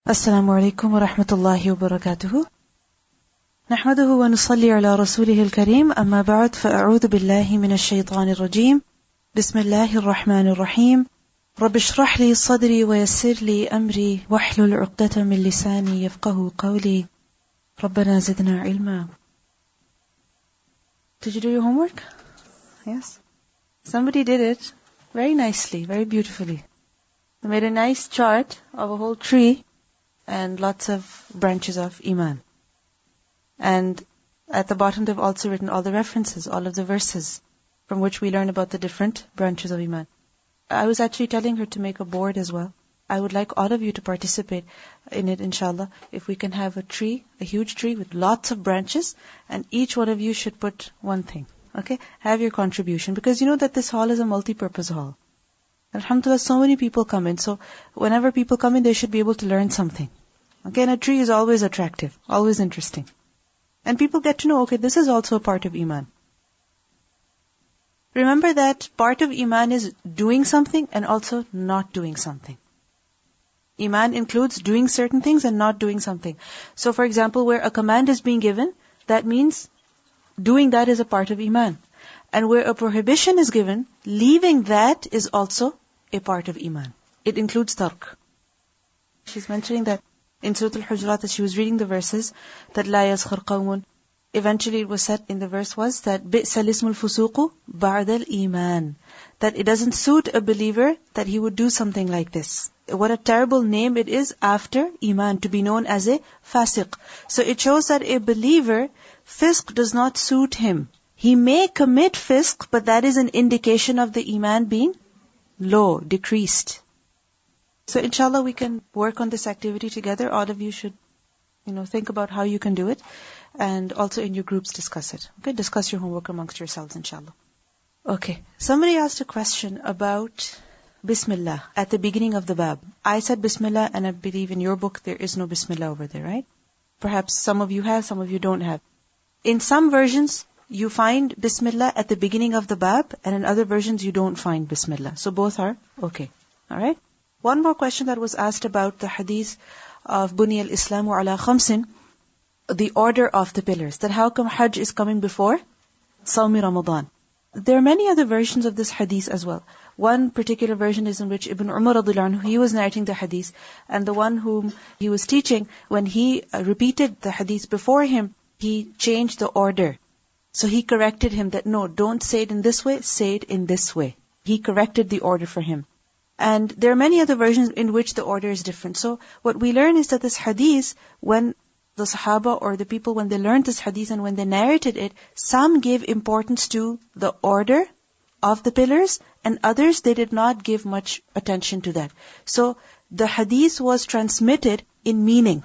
السلام عليكم ورحمة الله وبركاته. نحمده ونصلي على رسوله الكريم. أما بعد فأعوذ بالله من الشيطان الرجيم. بسم الله الرحمن الرحيم. رب اشرح لي صدري ويسر لي أمري واحلل عقدة من لساني يفقه قولي. ربنا زدنا علما. Did you do your homework? Yes. Somebody did it very nicely, very beautifully. They made a nice chart of a whole tree and lots of branches of Iman. And at the bottom they've also written all the references, all of the verses from which we learn about the different branches of Iman. I was actually telling her to make a board as well. I would like all of you to participate in it, inshallah. If we can have a tree, a huge tree with lots of branches, and each one of you should put one thing. Okay? Have your contribution. Because you know that this hall is a multi-purpose hall. Alhamdulillah, so many people come in. So whenever people come in, they should be able to learn something. Okay, and a tree is always attractive, always interesting. And people get to know, okay, this is also a part of Iman. Remember that part of Iman is doing something and also not doing something. Iman includes doing certain things and not doing something. So for example, where a command is being given, that means doing that is a part of Iman. And where a prohibition is given, leaving that is also a part of Iman. It includes tark. She's mentioning that in Surah Al-Hujurat, as she was reading the verses, that la yaskhar qawmun. Eventually it was said in the verse was that bi'sal ismul fusuqu ba'dal iman. That it doesn't suit a believer that he would do something like this. What a terrible name it is after Iman, to be known as a fasiq. So it shows that a believer, fisq does not suit him. He may commit fisq, but that is an indication of the Iman being low, decreased. So inshallah we can work on this activity together. All of you should, think about how you can do it. And also in your groups discuss it. Okay, discuss your homework amongst yourselves, inshallah. Okay, somebody asked a question about Bismillah at the beginning of the bab. I said Bismillah, and I believe in your book there is no Bismillah over there, right? Perhaps some of you have, some of you don't have. In some versions, you find Bismillah at the beginning of the bab, and in other versions you don't find Bismillah. So both are okay. Alright? One more question that was asked about the hadith of Buni al-Islamu ala khamsin, the order of the pillars, that how come Hajj is coming before Sawmi Ramadan. There are many other versions of this hadith as well. One particular version is in which Ibn Umar radhiyallahu anhu, he was narrating the hadith, and the one whom he was teaching, when he repeated the hadith before him, he changed the order. So he corrected him that no, don't say it in this way, say it in this way. He corrected the order for him. And there are many other versions in which the order is different. So what we learn is that this hadith, when the Sahaba or the people, when they learned this hadith and when they narrated it, some gave importance to the order of the pillars, and others, they did not give much attention to that. So the hadith was transmitted in meaning.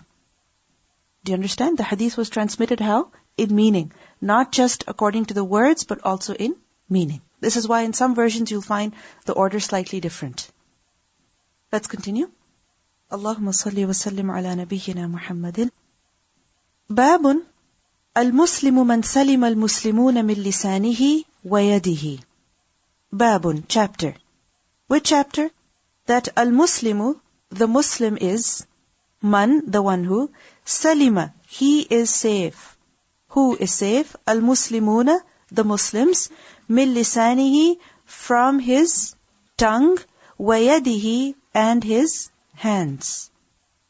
Do you understand? The hadith was transmitted how? In meaning. Not just according to the words, but also in meaning. This is why in some versions you'll find the order slightly different. Let's continue. Allahumma salli wa sallim ala nabiyyina Muhammadin. Babun al-Muslimu man salima al-Muslimuna min lisanihi wa yadihi. Babun, chapter. Which chapter? That al-Muslimu, the Muslim is, man, the one who, salima, he is safe. Who is safe? Al-Muslimuna, the Muslims, min lisanihi, from his tongue, wa yadihi, and his hands.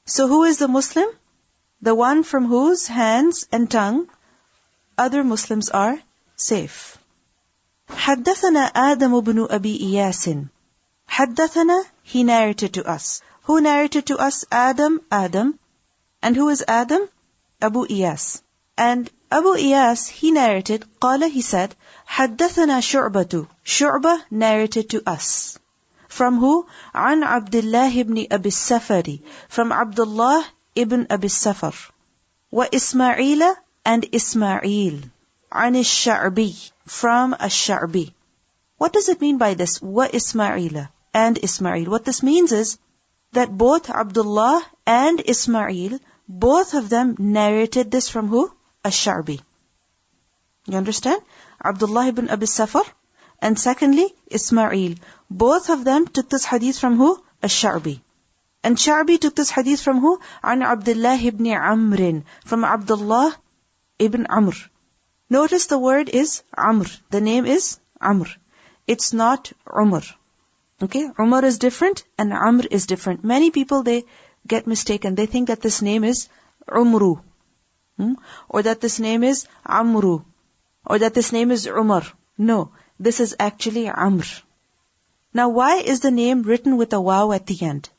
So who is the Muslim? The one from whose hands and tongue other Muslims are safe. حدثنا آدم بن أبي إياس. حدثنا, he narrated to us. Who narrated to us? Adam. And who is Adam? Abu Iyas. And Abu Iyas, he narrated, قال, he said, حدثنا شعبة. Shu'bah narrated to us. From who? عن عبد الله بن أبي السفر. From Abdullah ibn Abi Safar. وإسماعيل, and Ismail. عن الشعبي. From الشعبي. What does it mean by this? وإسماعيل, and Ismail. What this means is that both Abdullah and Ismail, both of them narrated this from who? الشعبي. You understand? Abdullah ibn Abi Safar, and secondly, Ismail. Both of them took this hadith from who? al-Sha'bi. And Sha'bi took this hadith from who? An Abdullah ibn Amr, from Abdullah ibn Amr. Notice the word is Amr. The name is Amr. It's not Umar. Okay? Umar is different and Amr is different. Many people, they get mistaken. They think that this name is Umru. Or that this name is Amru. Or that this name is Umar. No, this is actually Amr. Now, why is the name written with a waw at the end?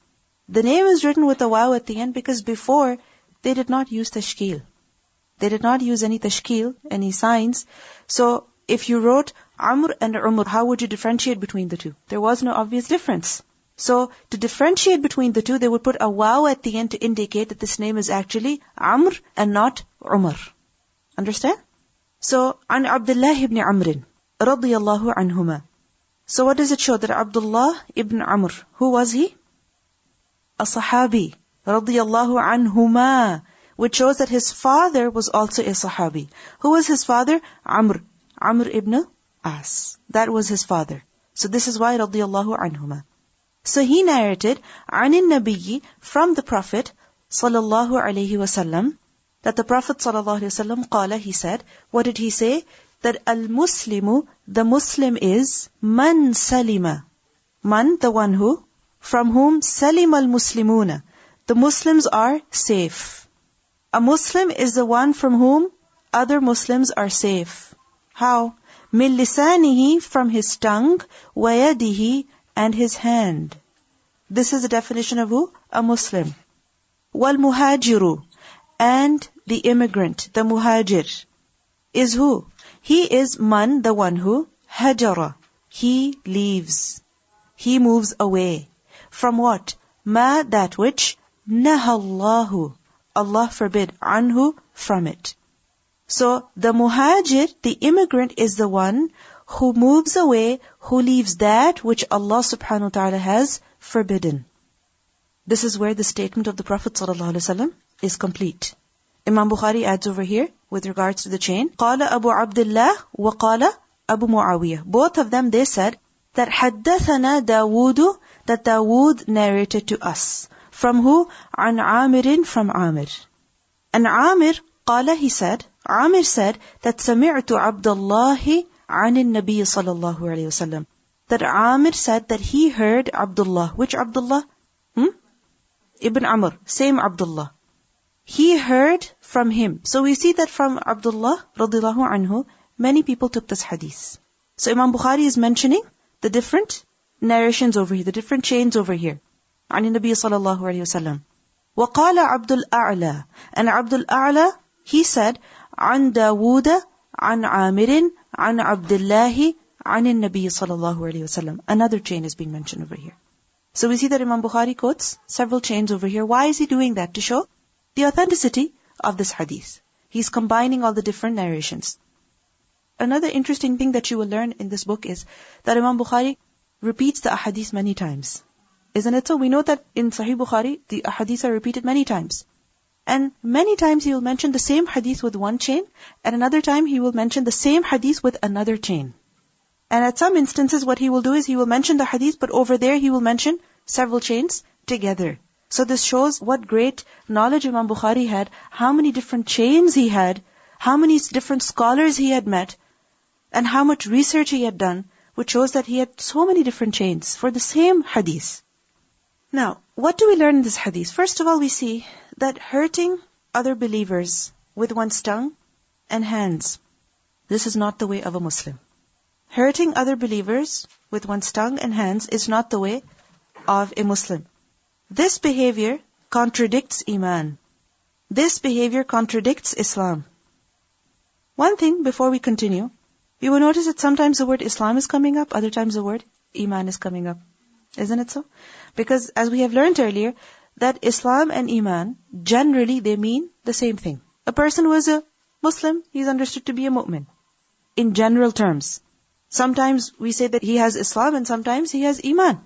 The name is written with a waw at the end because before, they did not use tashkil. They did not use any tashkil, any signs. So, if you wrote Amr and Umar, how would you differentiate between the two? There was no obvious difference. So, to differentiate between the two, they would put a waw at the end to indicate that this name is actually Amr and not Umar. Understand? So, An Abdullah ibn Amr, radiyallahu anhuma. So what does it show? That Abdullah ibn Amr, who was he? A Sahabi, radiyallahu anhuma, which shows that his father was also a Sahabi. Who was his father? Amr ibn As. That was his father. So this is why radiyallahu anhuma. So he narrated, Anin Nabiyyi, from the Prophet, sallallahu alayhi wasallam, that the Prophet sallallahu alayhi wasallam, qala, he said, what did he say? That al-Muslimu, the Muslim is, man salima. Man, the one who, from whom salim al-Muslimuna. The Muslims are safe. A Muslim is the one from whom other Muslims are safe. How? Min lisanihi, from his tongue, wa yadihi, and his hand. This is the definition of who? A Muslim. Wal muhajiru, and the immigrant, the muhajir, is who? He is man, the one who, hajara, he leaves, he moves away. From what? Ma, that which, nahallahu, Allah forbid, anhu, from it. So, the muhajir, the immigrant, is the one who moves away, who leaves that which Allah subhanahu wa ta'ala has forbidden. This is where the statement of the Prophet sallallahu alaihi wasallam is complete. Imam Bukhari adds over here, with regards to the chain, قال Abu Abdullah wa qala Abu Muawiyah. Both of them, they said that حدثنا داود, that Dawood narrated to us. From who? An Amirin, from Amir. And Amir, قال, he said, Amir said that سمعت عبد الله عن النبي صلى الله عليه وسلم. That Amir said that he heard Abdullah. Which Abdullah? Ibn Amr, same Abdullah. He heard from him. So we see that from Abdullah radiyallahu anhu, many people took this hadith. So Imam Bukhari is mentioning the different narrations over here, the different chains over here. عن النبي صلى الله عليه وسلم. وقال عبد الأعلى, and Abdul A'la, he said, عن داود عن عامر عن عبد الله عن النبي صلى الله عليه وسلم. Another chain is being mentioned over here. So we see that Imam Bukhari quotes several chains over here. Why is he doing that? To show the authenticity of this hadith. He's combining all the different narrations. Another interesting thing that you will learn in this book is that Imam Bukhari repeats the ahadith many times. Isn't it so? We know that in Sahih Bukhari, the ahadith are repeated many times. And many times he will mention the same hadith with one chain, and another time he will mention the same hadith with another chain. And at some instances what he will do is he will mention the hadith, but over there he will mention several chains together. So this shows what great knowledge Imam Bukhari had, how many different chains he had, how many different scholars he had met, and how much research he had done, which shows that he had so many different chains for the same hadith. Now, what do we learn in this hadith? First of all, we see that hurting other believers with one's tongue and hands, this is not the way of a Muslim. Hurting other believers with one's tongue and hands is not the way of a Muslim. This behavior contradicts Iman. This behavior contradicts Islam. One thing before we continue, you will notice that sometimes the word Islam is coming up, other times the word Iman is coming up. Isn't it so? Because as we have learned earlier, that Islam and Iman, generally they mean the same thing. A person who is a Muslim, he is understood to be a mu'min. In general terms. Sometimes we say that he has Islam and sometimes he has Iman.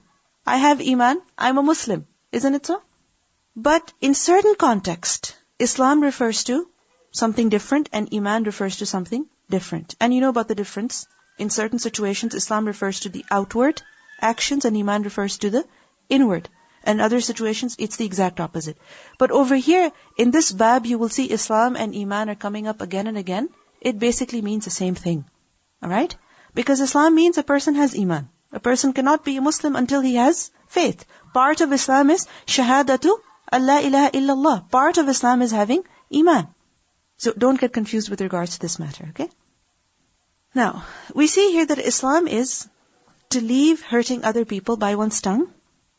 I have Iman, I'm a Muslim. Isn't it so? But in certain context, Islam refers to something different and Iman refers to something different. And you know about the difference. In certain situations, Islam refers to the outward actions and Iman refers to the inward. And other situations, it's the exact opposite. But over here, in this bab, you will see Islam and Iman are coming up again and again. It basically means the same thing. Alright? Because Islam means a person has Iman. A person cannot be a Muslim until he has faith. Part of Islam is Shahadatu Allah ilaha illallah. Part of Islam is having Iman. So don't get confused with regards to this matter, okay? Now, we see here that Islam is to leave hurting other people by one's tongue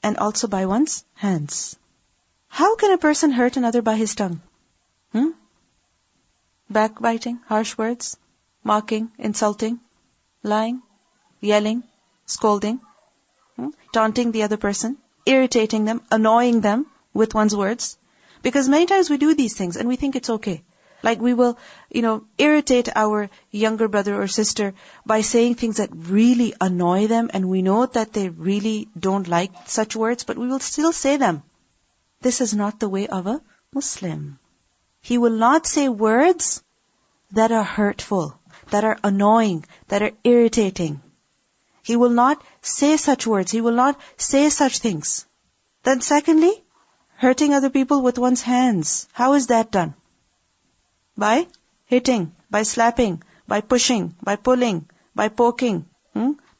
and also by one's hands. How can a person hurt another by his tongue? Backbiting, harsh words, mocking, insulting, lying, yelling, scolding, taunting the other person, irritating them, annoying them with one's words. Because many times we do these things and we think it's okay. Like we will, irritate our younger brother or sister by saying things that really annoy them, and we know that they really don't like such words, but we will still say them. This is not the way of a Muslim. He will not say words that are hurtful, that are annoying, that are irritating. He will not say such words. He will not say such things. Then secondly, hurting other people with one's hands. How is that done? By hitting, by slapping, by pushing, by pulling, by poking,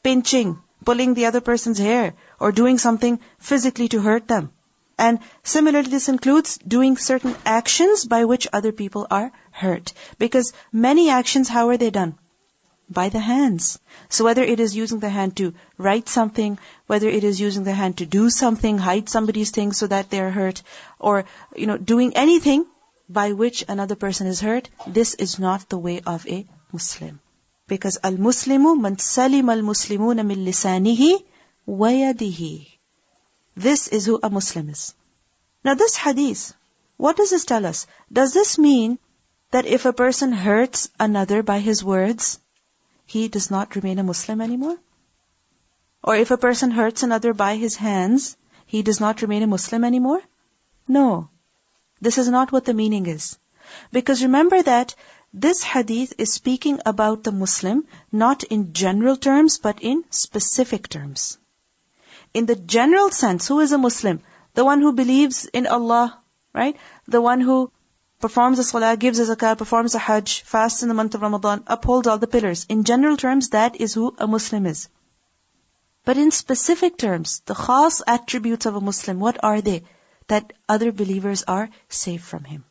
pinching, pulling the other person's hair, or doing something physically to hurt them. And similarly, this includes doing certain actions by which other people are hurt. Because many actions, how are they done? By the hands. So whether it is using the hand to write something, whether it is using the hand to do something, hide somebody's things so that they are hurt, or, doing anything by which another person is hurt, this is not the way of a Muslim. Because al-Muslimu man salim al-Muslimuna min lisanihi wa yadihi. This is who a Muslim is. Now this hadith, what does this tell us? Does this mean that if a person hurts another by his words, he does not remain a Muslim anymore? Or if a person hurts another by his hands, he does not remain a Muslim anymore? No. This is not what the meaning is. Because remember that this hadith is speaking about the Muslim, not in general terms, but in specific terms. In the general sense, who is a Muslim? The one who believes in Allah, right? The one who performs the salah, gives the zakah, performs the hajj, fasts in the month of Ramadan, upholds all the pillars. In general terms, that is who a Muslim is. But in specific terms, the khas attributes of a Muslim, what are they? That other believers are safe from him.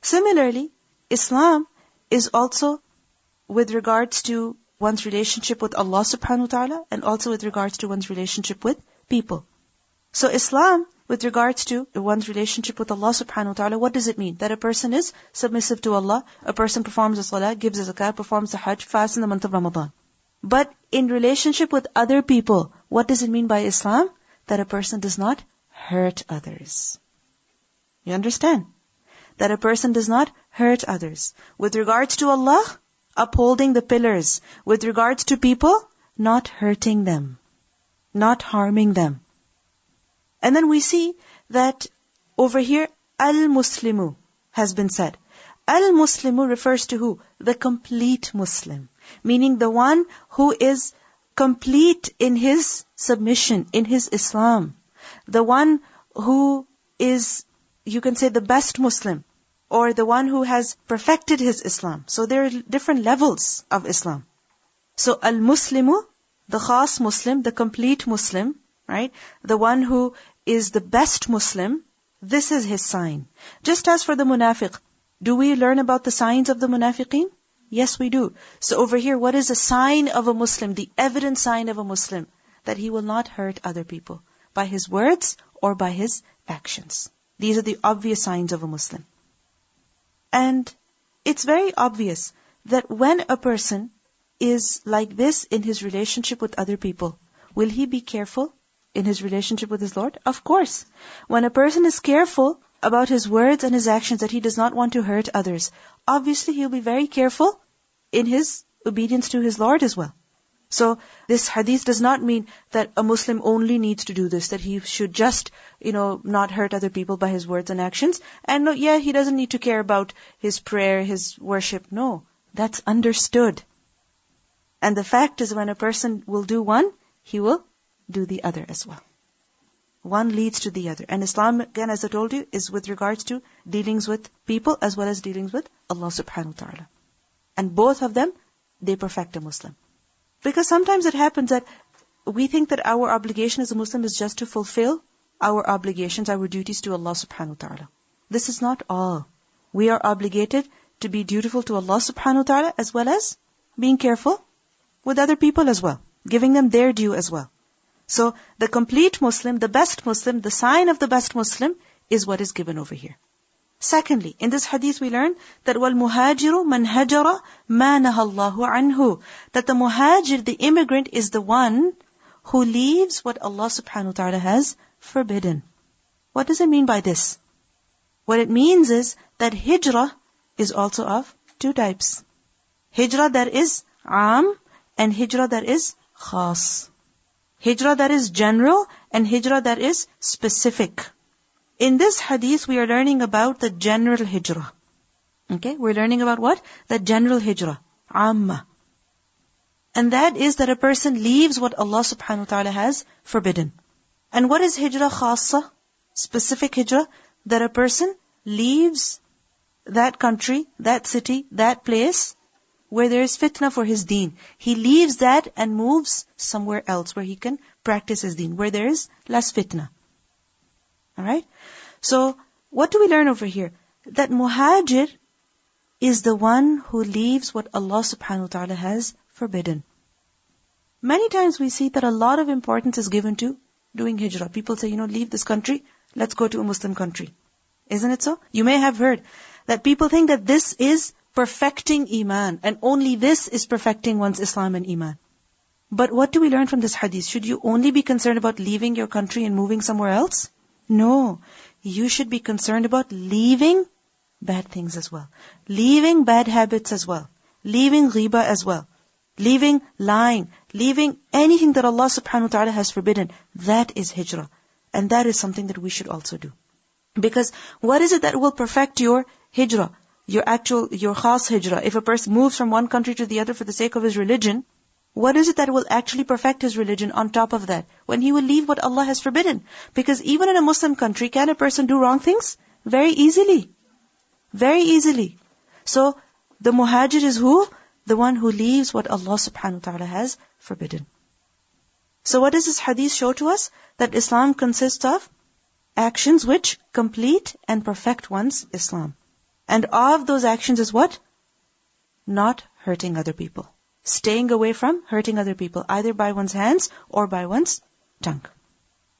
Similarly, Islam is also with regards to one's relationship with Allah subhanahu wa ta'ala, and also with regards to one's relationship with people. So Islam, with regards to one's relationship with Allah subhanahu wa ta'ala, what does it mean? That a person is submissive to Allah, a person performs the salah, gives the zakah, performs the hajj, fasts in the month of Ramadan. But in relationship with other people, what does it mean by Islam? That a person does not hurt others. You understand? That a person does not hurt others. With regards to Allah, upholding the pillars. With regards to people, not hurting them, not harming them. And then we see that over here, al-Muslimu has been said. Al-Muslimu refers to who? The complete Muslim. Meaning the one who is complete in his submission, in his Islam. The one who is, you can say, the best Muslim, or the one who has perfected his Islam. So there are different levels of Islam. So al-Muslimu, the khas Muslim, the complete Muslim, right? The one who is the best Muslim, this is his sign. Just as for the munafiq, do we learn about the signs of the munafiqeen? Yes, we do. So over here, what is the sign of a Muslim, the evident sign of a Muslim? That he will not hurt other people by his words or by his actions. These are the obvious signs of a Muslim. And it's very obvious that when a person is like this in his relationship with other people, will he be careful in his relationship with his Lord? Of course. When a person is careful about his words and his actions, that he does not want to hurt others, obviously he'll be very careful in his obedience to his Lord as well. So this hadith does not mean that a Muslim only needs to do this, that he should just, not hurt other people by his words and actions. And no, he doesn't need to care about his prayer, his worship. No, that's understood. And the fact is, when a person will do one, he will do the other as well. One leads to the other. And Islam, again, as I told you, is with regards to dealings with people as well as dealings with Allah subhanahu wa ta'ala. And both of them, they perfect a Muslim. Because sometimes it happens that we think that our obligation as a Muslim is just to fulfill our obligations, our duties to Allah subhanahu wa ta'ala. This is not all. We are obligated to be dutiful to Allah subhanahu wa ta'ala as well as being careful with other people as well, giving them their due as well. So the complete Muslim, the best Muslim, the sign of the best Muslim is what is given over here. Secondly, in this hadith we learn that وَالْمُهَاجِرُ مَنْ هَجَرَ مَا نَهَى اللَّهُ عَنْهُ, that the muhajir, the immigrant, is the one who leaves what Allah subhanahu wa ta'ala has forbidden. What does it mean by this? What it means is that hijrah is also of two types. Hijrah that is am and hijrah that is khas. Hijrah that is general and hijrah that is specific. In this hadith, we are learning about the general hijrah. Okay, we're learning about what? The general hijrah, amma. And that is that a person leaves what Allah subhanahu wa ta'ala has forbidden. And what is hijrah khassa? Specific hijrah, that a person leaves that country, that city, that place where there is fitna for his deen. He leaves that and moves somewhere else where he can practice his deen, where there is less fitna. Alright? So, what do we learn over here? That muhajir is the one who leaves what Allah subhanahu wa ta'ala has forbidden. Many times we see that a lot of importance is given to doing hijrah. People say, leave this country, let's go to a Muslim country. Isn't it so? You may have heard that people think that this is perfecting Iman, and only this is perfecting one's Islam and Iman. But what do we learn from this hadith? Should you only be concerned about leaving your country and moving somewhere else? No. You should be concerned about leaving bad things as well. Leaving bad habits as well. Leaving ghiba as well. Leaving lying. Leaving anything that Allah subhanahu wa ta'ala has forbidden. That is hijrah. And that is something that we should also do. Because what is it that will perfect your hijrah? Your khas hijrah. If a person moves from one country to the other for the sake of his religion, what is it that will actually perfect his religion on top of that? When he will leave what Allah has forbidden. Because even in a Muslim country, can a person do wrong things? Very easily. Very easily. So, the muhajir is who? The one who leaves what Allah subhanahu wa ta'ala has forbidden. So what does this hadith show to us? That Islam consists of actions which complete and perfect one's Islam. And of those actions is what? Not hurting other people. Staying away from hurting other people, either by one's hands or by one's tongue.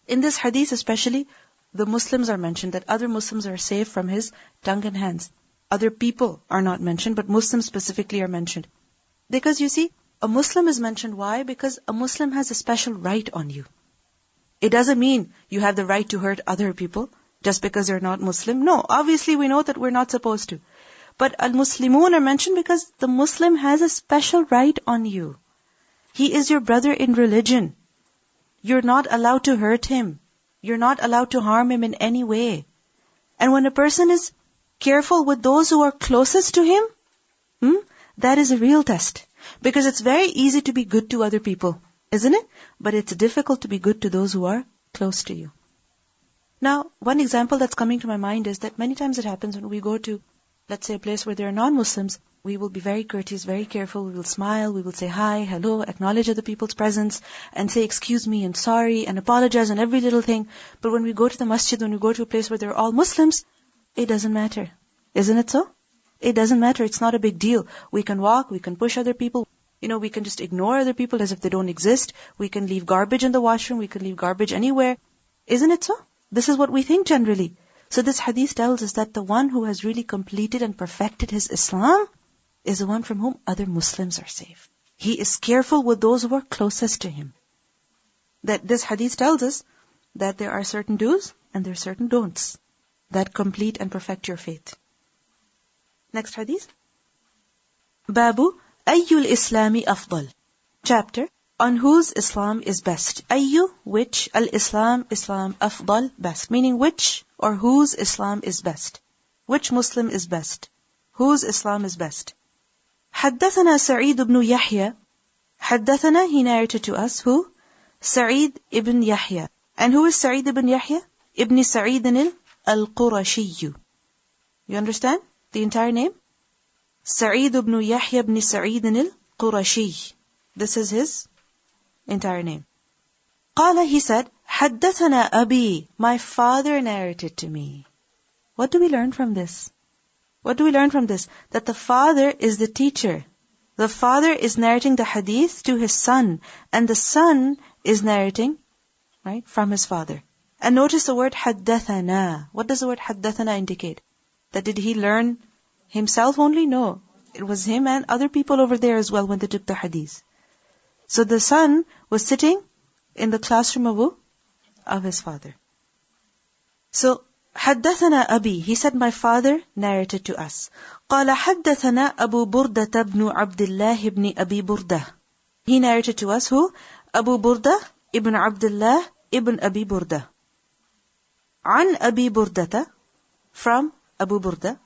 In this hadith especially, the Muslims are mentioned, that other Muslims are safe from his tongue and hands. Other people are not mentioned, but Muslims specifically are mentioned. Because you see, a Muslim is mentioned. Why? Because a Muslim has a special right on you. It doesn't mean you have the right to hurt other people just because they're not Muslim. No, obviously we know that we're not supposed to. But al-Muslimun are mentioned because the Muslim has a special right on you. He is your brother in religion. You're not allowed to hurt him. You're not allowed to harm him in any way. And when a person is careful with those who are closest to him, that is a real test. Because it's very easy to be good to other people, isn't it? But it's difficult to be good to those who are close to you. Now, one example that's coming to my mind is that many times it happens when we go to, let's say, a place where there are non-Muslims, we will be very courteous, very careful, we will smile, we will say hi, hello, acknowledge other people's presence, and say excuse me and sorry, and apologize on every little thing. But when we go to the masjid, when we go to a place where there are all Muslims, it doesn't matter. Isn't it so? It doesn't matter, it's not a big deal. We can walk, we can push other people, we can just ignore other people as if they don't exist. We can leave garbage in the washroom, we can leave garbage anywhere. Isn't it so? This is what we think generally. So this hadith tells us that the one who has really completed and perfected his Islam is the one from whom other Muslims are safe. He is careful with those who are closest to him. That this hadith tells us that there are certain do's and there are certain don'ts that complete and perfect your faith. Next hadith. Babu Ayyul Islami Afdal. Chapter on whose Islam is best. Ayyu, which, al-Islam, Islam, Afdal, best. Meaning which or whose Islam is best. Which Muslim is best. Whose Islam is best. حدثنا سعيد بن يحيى. حدثنا, he narrated to us, who? Sa'id ibn Yahya. And who is Sa'id ibn Yahya? Ibn Sa'id al-Qurashi. You understand the entire name? Sa'id ibn Yahya ibn Sa'id al-Qurashi. This is his entire name. Qala, he said, Haddathana Abi, my father narrated to me. What do we learn from this? What do we learn from this? That the father is the teacher. The father is narrating the hadith to his son, and the son is narrating, right, from his father. And notice the word haddathana. What does the word haddathana indicate? That did he learn himself only? No. It was him and other people over there as well when they took the hadith. So the son was sitting in the classroom of his father. So, حدثنا أبي, he said, my father narrated to us. قال حدثنا أبو بردة بن عبد الله بن أبي بردة. He narrated to us who? Abu Burda ibn Abdullah ibn Abi Burda. عن أبي بردة, from Abu Burda.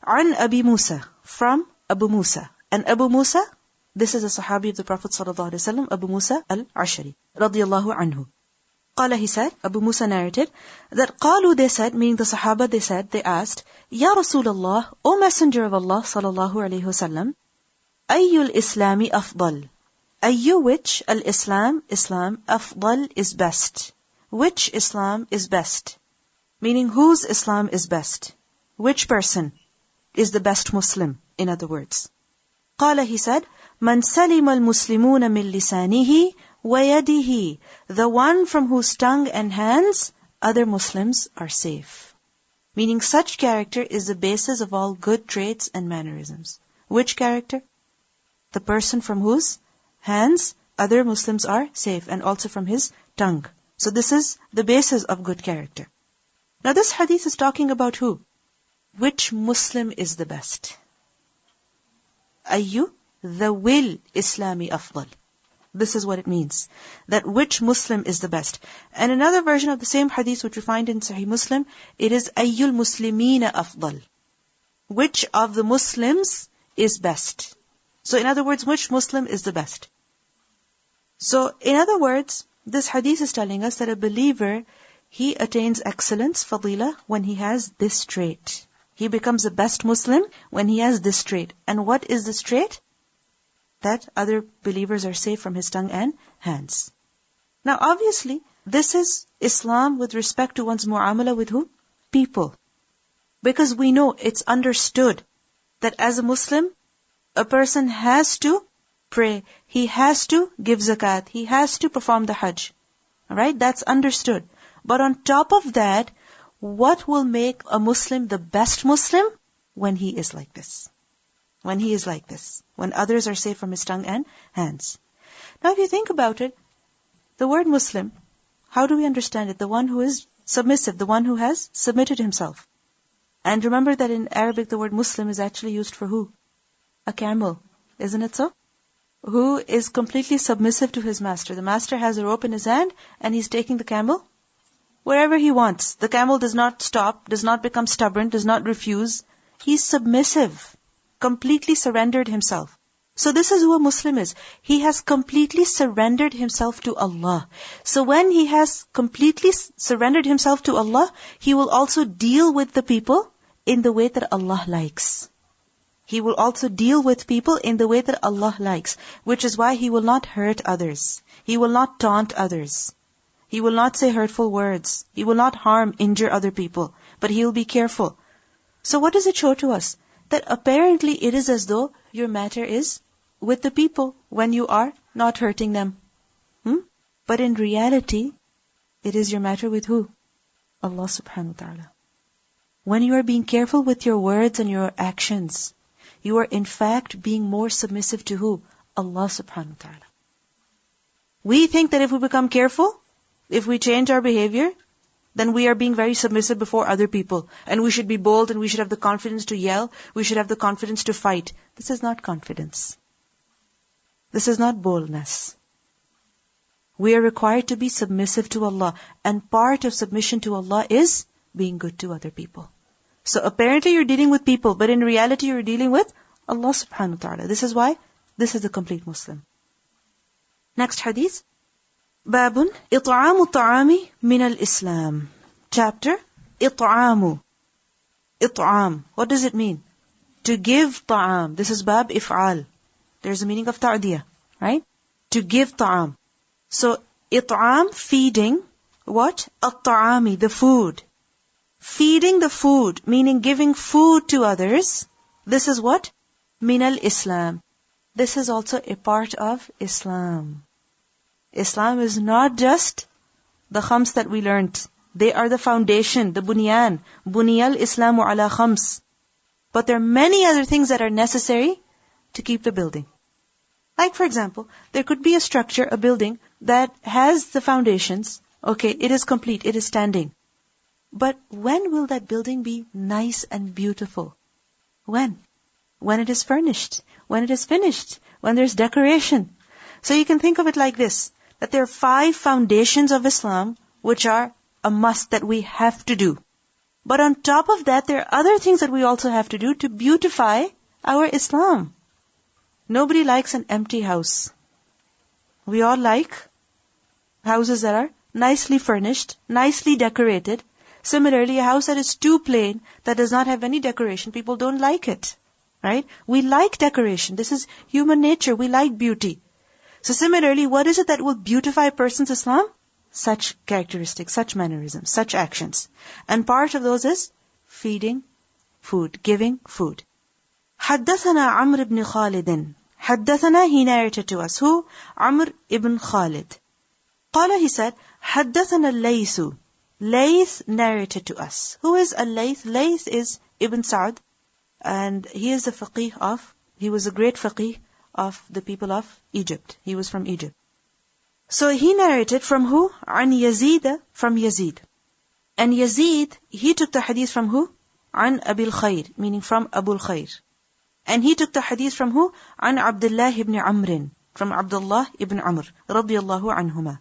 عن أبي موسى, from Abu Musa. And Abu Musa, this is a Sahabi of the Prophet ﷺ, Abu Musa al-Ashari, radiyallahu anhu. Qala, he said, Abu Musa narrated, that qalu, they said, meaning the Sahaba, they said, they asked, Ya Rasulullah, O Messenger of Allah sallallahu alayhi wasallam, Ayyul Islami afdal. Ayyu, which, al-Islam, Islam, afdal is best. Which Islam is best? Meaning, whose Islam is best? Which person is the best Muslim, in other words? Qala, he said, Man salim al-muslimuna min lisanihi wa yadihi. The one from whose tongue and hands other Muslims are safe. Meaning such character is the basis of all good traits and mannerisms. Which character? The person from whose hands other Muslims are safe, and also from his tongue. So this is the basis of good character. Now this hadith is talking about who? Which Muslim is the best? Ayyu, the will Islami afdal. This is what it means. That which Muslim is the best. And another version of the same hadith which we find in Sahih Muslim, it is Ayyul Muslimina afdal. Which of the Muslims is best? So in other words, which Muslim is the best? So in other words, this hadith is telling us that a believer, he attains excellence, fadila, when he has this trait. He becomes the best Muslim when he has this trait. And what is this trait? That other believers are safe from his tongue and hands. Now obviously, this is Islam with respect to one's mu'amala with who? People. Because we know, it's understood that as a Muslim, a person has to pray, he has to give zakat, he has to perform the hajj. Alright, that's understood. But on top of that, what will make a Muslim the best Muslim? When he is like this. When he is like this. When others are safe from his tongue and hands. Now if you think about it, the word Muslim, how do we understand it? The one who is submissive, the one who has submitted himself. And remember that in Arabic the word Muslim is actually used for who? A camel. Isn't it so? Who is completely submissive to his master. The master has a rope in his hand and he's taking the camel wherever he wants. The camel does not stop, does not become stubborn, does not refuse. He's submissive. Completely surrendered himself. So this is who a Muslim is. He has completely surrendered himself to Allah. So when he has completely surrendered himself to Allah, he will also deal with the people in the way that Allah likes. He will also deal with people in the way that Allah likes, which is why he will not hurt others. He will not taunt others. He will not say hurtful words. He will not harm, injure other people. But he will be careful. So what does it show to us? That apparently it is as though your matter is with the people when you are not hurting them. But in reality, it is your matter with who? Allah subhanahu wa ta'ala. When you are being careful with your words and your actions, you are in fact being more submissive to who? Allah subhanahu wa ta'ala. We think that if we become careful, if we change our behavior, then we are being very submissive before other people. And we should be bold and we should have the confidence to yell. We should have the confidence to fight. This is not confidence. This is not boldness. We are required to be submissive to Allah. And part of submission to Allah is being good to other people. So apparently you're dealing with people, but in reality you're dealing with Allah subhanahu wa ta'ala. This is why this is the complete Muslim. Next hadith. Babun It'amu ta'ami min al-Islam. Chapter It'amu. It'am. What does it mean? To give ta'am. This is bab if'al. There's a meaning of ta'diyah, right? To give ta'am. So it'am, feeding. What? At-ta'ami, the food. Feeding the food, meaning giving food to others. This is what? Min al-Islam. This is also a part of Islam. Islam is not just the khams that we learnt. They are the foundation, the bunyan. Buniyal Islamu ala khams. But there are many other things that are necessary to keep the building. Like for example, there could be a structure, a building that has the foundations. Okay, it is complete, it is standing. But when will that building be nice and beautiful? When? When it is furnished. When it is finished. When there's decoration. So you can think of it like this, that there are 5 foundations of Islam which are a must that we have to do. But on top of that, there are other things that we also have to do to beautify our Islam. Nobody likes an empty house. We all like houses that are nicely furnished, nicely decorated. Similarly, a house that is too plain, that does not have any decoration, people don't like it. Right? We like decoration. This is human nature. We like beauty. So similarly, what is it that will beautify a person's Islam? Such characteristics, such mannerisms, such actions. And part of those is feeding food, giving food. حدثنا عمرو بن خالد. حدثنا, he narrated to us. Who? Amr ibn Khalid. قال, he said, حدثنا الليث. Layth narrated to us. Who is al-Layth? Layth is Ibn Sa'd. And he is the faqih he was a great faqih of the people of Egypt. He was from Egypt. So he narrated from who? An Yazid, from Yazid. And Yazid, he took the hadith from who? An Abil Khair, meaning from Abul Khair. And he took the hadith from who? An Abdullah ibn Amr, from Abdullah ibn Amr, radiyallahu anhuma.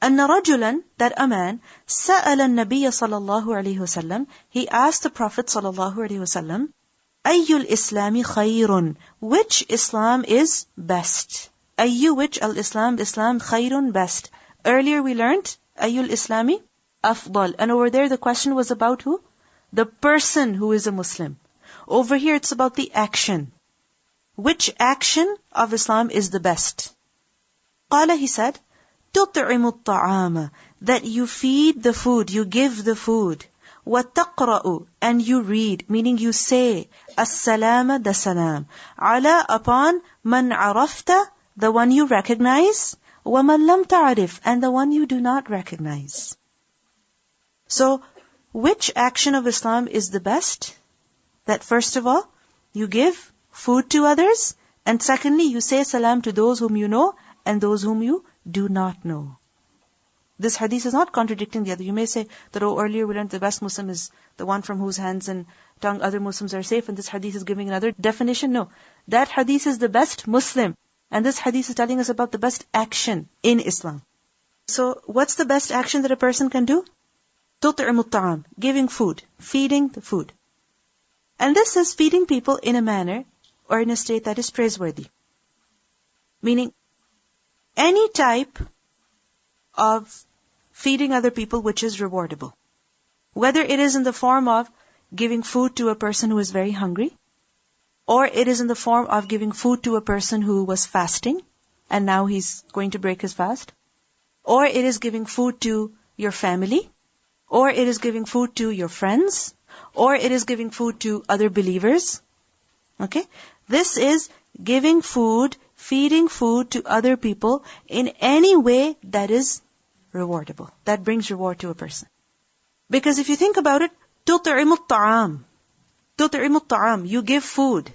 أن رجلا, that a man, سأل النبي صلى الله عليه وسلم, he asked the Prophet صلى الله عليه وسلم, أي الإسلام خير, which Islam is best? أي, which, al-Islam, Islam, خير, best. Earlier we learned, أي الإسلام أفضل. And over there the question was about who? The person who is a Muslim. Over here it's about the action. Which action of Islam is the best? قال, he said, تطعم الطعام, that you feed the food, you give the food. وَتَقْرَأُ, and you read, meaning you say, السلام, the salam. على, upon, من عرفت, the one you recognize. وَمَنْ لَمْ تَعْرِفْ, and the one you do not recognize. So, which action of Islam is the best? That first of all, you give food to others, and secondly, you say salam to those whom you know, and those whom you do not know. This hadith is not contradicting the other. You may say that, earlier we learned the best Muslim is the one from whose hands and tongue other Muslims are safe, and this hadith is giving another definition. No. That hadith is the best Muslim. And this hadith is telling us about the best action in Islam. So, what's the best action that a person can do? تُطْعِمُ الطَّعَامِ, giving food, feeding the food. And this is feeding people in a manner or in a state that is praiseworthy. Meaning, any type of feeding other people which is rewardable. Whether it is in the form of giving food to a person who is very hungry, or it is in the form of giving food to a person who was fasting, and now he's going to break his fast, or it is giving food to your family, or it is giving food to your friends, or it is giving food to other believers. Okay? This is giving food, feeding food to other people in any way that is rewardable, that brings reward to a person. Because if you think about it, تُطْعِمُ الطَّعَامِ, تُطْعِمُ الطَّعَامِ, you give food.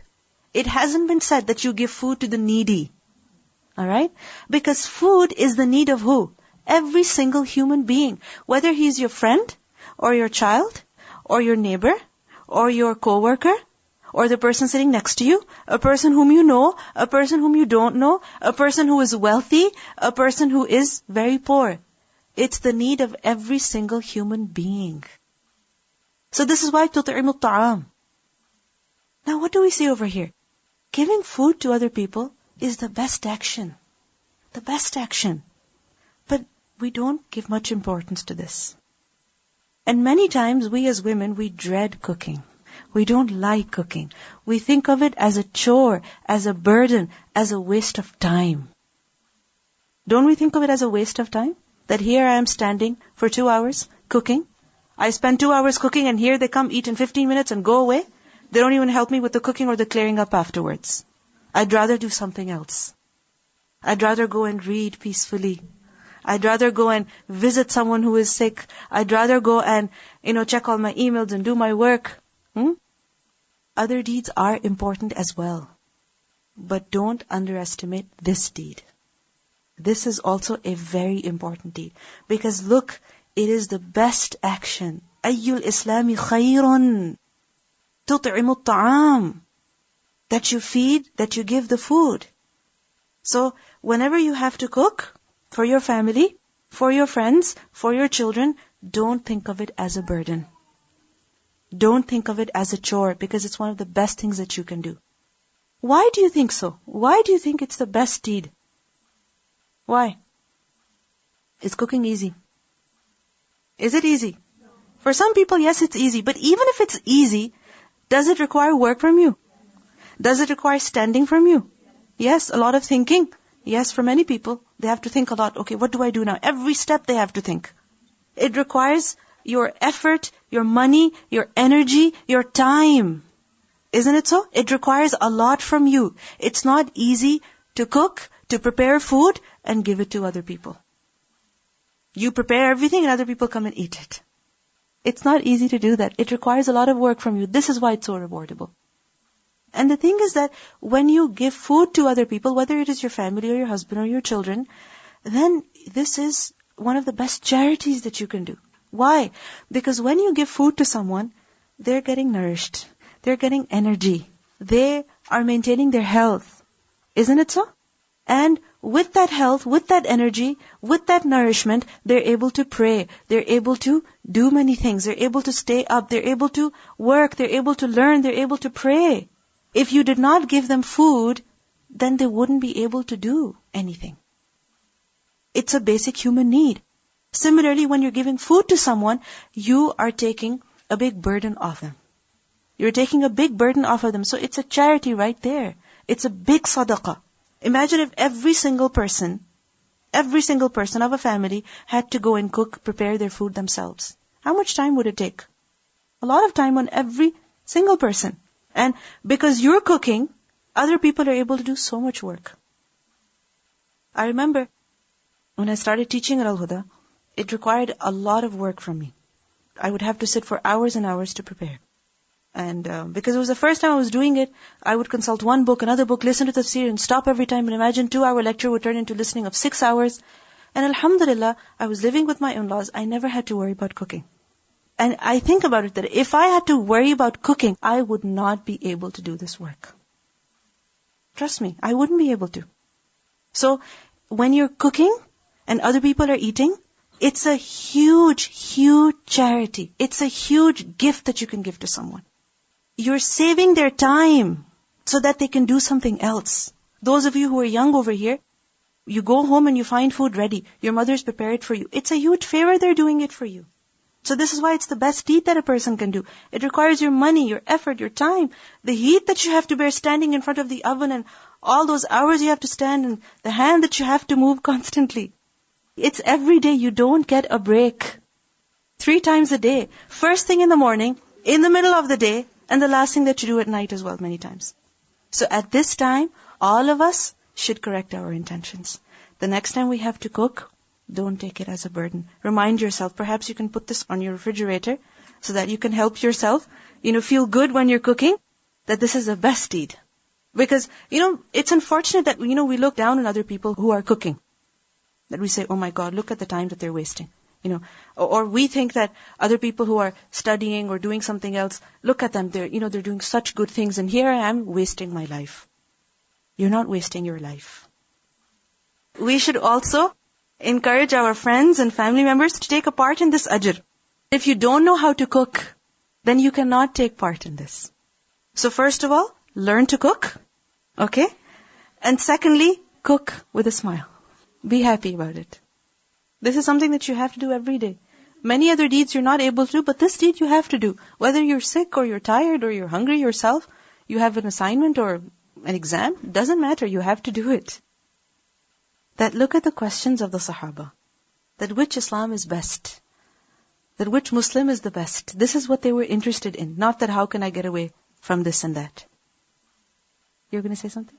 It hasn't been said that you give food to the needy. Alright? Because food is the need of who? Every single human being. Whether he's your friend, or your child, or your neighbor, or your co-worker, or the person sitting next to you, a person whom you know, a person whom you don't know, a person who is wealthy, a person who is very poor. It's the need of every single human being. So this is why تُطْعِمُ الطَّعَامِ. Now what do we see over here? Giving food to other people is the best action. The best action. But We don't give much importance to this. And many times we as women, we dread cooking. We don't like cooking. We think of it as a chore, as a burden, as a waste of time. Don't we think of it as a waste of time? That here I am standing for 2 hours cooking. I spend 2 hours cooking and here they come, eat in 15 minutes and go away. They don't even help me with the cooking or the clearing up afterwards. I'd rather do something else. I'd rather go and read peacefully. I'd rather go and visit someone who is sick. I'd rather go and, check all my emails and do my work. Other deeds are important as well. But don't underestimate this deed. This is also a very important deed. Because look, it is the best action. Ayyul Islami khayrun. Tut'imu ta'am. That you feed, that you give the food. So, whenever you have to cook for your family, for your friends, for your children, don't think of it as a burden. Don't think of it as a chore, because it's one of the best things that you can do. Why do you think so? Why do you think it's the best deed? Why? Is cooking easy? Is it easy? For some people, yes, it's easy. But even if it's easy, does it require work from you? Does it require standing from you? Yes, a lot of thinking. Yes, for many people, they have to think a lot. Okay, what do I do now? Every step they have to think. It requires your effort, your money, your energy, your time. Isn't it so? It requires a lot from you. It's not easy to cook, to prepare food and give it to other people. You prepare everything and other people come and eat it. It's not easy to do that. It requires a lot of work from you. This is why it's so rewardable. And the thing is that when you give food to other people, whether it is your family or your husband or your children, then this is one of the best charities that you can do. Why? Because when you give food to someone, they're getting nourished. They're getting energy. They are maintaining their health. Isn't it so? And with that health, with that energy, with that nourishment, they're able to pray. They're able to do many things. They're able to stay up. They're able to work. They're able to learn. They're able to pray. If you did not give them food, then they wouldn't be able to do anything. It's a basic human need. Similarly, when you're giving food to someone, you are taking a big burden off them. You're taking a big burden off of them. So it's a charity right there. It's a big sadaqah. Imagine if every single person of a family had to go and cook, prepare their food themselves. How much time would it take? A lot of time on every single person. And because you're cooking, other people are able to do so much work. I remember when I started teaching at Al-Huda, it required a lot of work from me. I would have to sit for hours and hours to prepare. And because it was the first time I was doing it, I would consult one book, another book, listen to tafsir and stop every time. And imagine 2-hour lecture would turn into listening of 6 hours. And alhamdulillah, I was living with my in-laws. I never had to worry about cooking. And I think about it that if I had to worry about cooking, I would not be able to do this work. Trust me, I wouldn't be able to. So, when you're cooking and other people are eating, it's a huge, huge charity. It's a huge gift that you can give to someone. You're saving their time so that they can do something else. Those of you who are young over here, you go home and you find food ready. Your mother's prepared it for you. It's a huge favor they're doing it for you. So this is why it's the best deed that a person can do. It requires your money, your effort, your time, the heat that you have to bear standing in front of the oven and all those hours you have to stand and the hand that you have to move constantly. It's every day. You don't get a break. 3 times a day. First thing in the morning, in the middle of the day, and the last thing that you do at night as well, many times. So at this time, all of us should correct our intentions. The next time we have to cook, don't take it as a burden. Remind yourself, perhaps you can put this on your refrigerator so that you can help yourself, feel good when you're cooking, that this is the best deed. Because, it's unfortunate that, we look down on other people who are cooking. That we say, oh my God, look at the time that they're wasting. Or we think that other people who are studying or doing something else, look at them, they're doing such good things and here I am wasting my life. You're not wasting your life. We should also encourage our friends and family members to take a part in this ajr. If you don't know how to cook, then you cannot take part in this. So first of all, learn to cook. Okay? And secondly, cook with a smile. Be happy about it. This is something that you have to do every day. Many other deeds you're not able to do, but this deed you have to do. Whether you're sick or you're tired or you're hungry yourself, you have an assignment or an exam, doesn't matter, you have to do it. That look at the questions of the Sahaba. That which Islam is best. That which Muslim is the best. This is what they were interested in. Not that how can I get away from this and that. You're going to say something?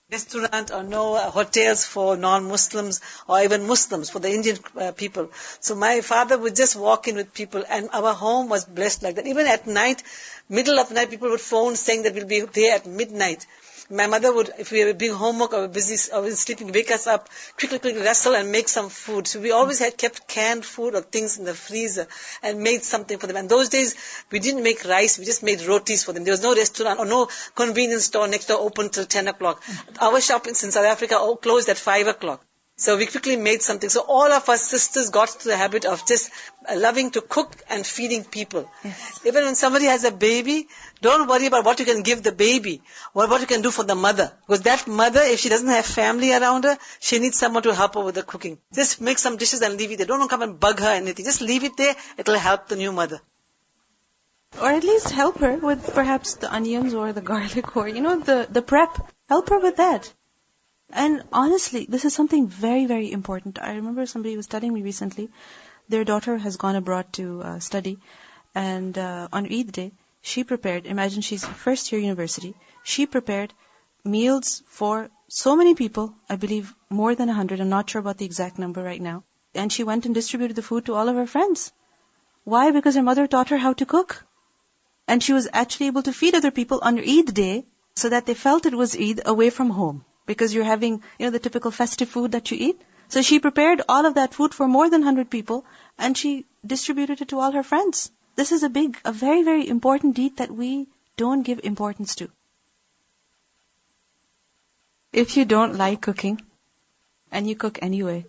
Restaurant or no hotels for non-Muslims or even Muslims, for the Indian people. So my father would just walk in with people, and our home was blessed like that. Even at night, middle of the night, people would phone saying that we'll be there at midnight. My mother would, if we were doing homework or busy or we were sleeping, wake us up, quickly wrestle and make some food. So we always had kept canned food or things in the freezer and made something for them. And those days, we didn't make rice, we just made rotis for them. There was no restaurant or no convenience store next door open till 10 o'clock. Our shop in South Africa closed at 5 o'clock. So we quickly made something. So all of us sisters got to the habit of just loving to cook and feeding people. Yes. Even when somebody has a baby, don't worry about what you can give the baby, or what you can do for the mother. Because that mother, if she doesn't have family around her, she needs someone to help her with the cooking. Just make some dishes and leave it there. Don't come and bug her or anything. Just leave it there. It'll help the new mother. Or at least help her with perhaps the onions or the garlic or, the prep. Help her with that. And honestly, this is something very, very important. I remember somebody was telling me recently, their daughter has gone abroad to study, and on Eid day, she prepared, imagine she's first year university, she prepared meals for so many people, I believe more than 100, I'm not sure about the exact number right now, and she went and distributed the food to all of her friends. Why? Because her mother taught her how to cook. And she was actually able to feed other people on Eid day, so that they felt it was Eid away from home. Because you're having, the typical festive food that you eat. So she prepared all of that food for more than 100 people, and she distributed it to all her friends. This is a very, very important deed that we don't give importance to. If you don't like cooking, and you cook anyway,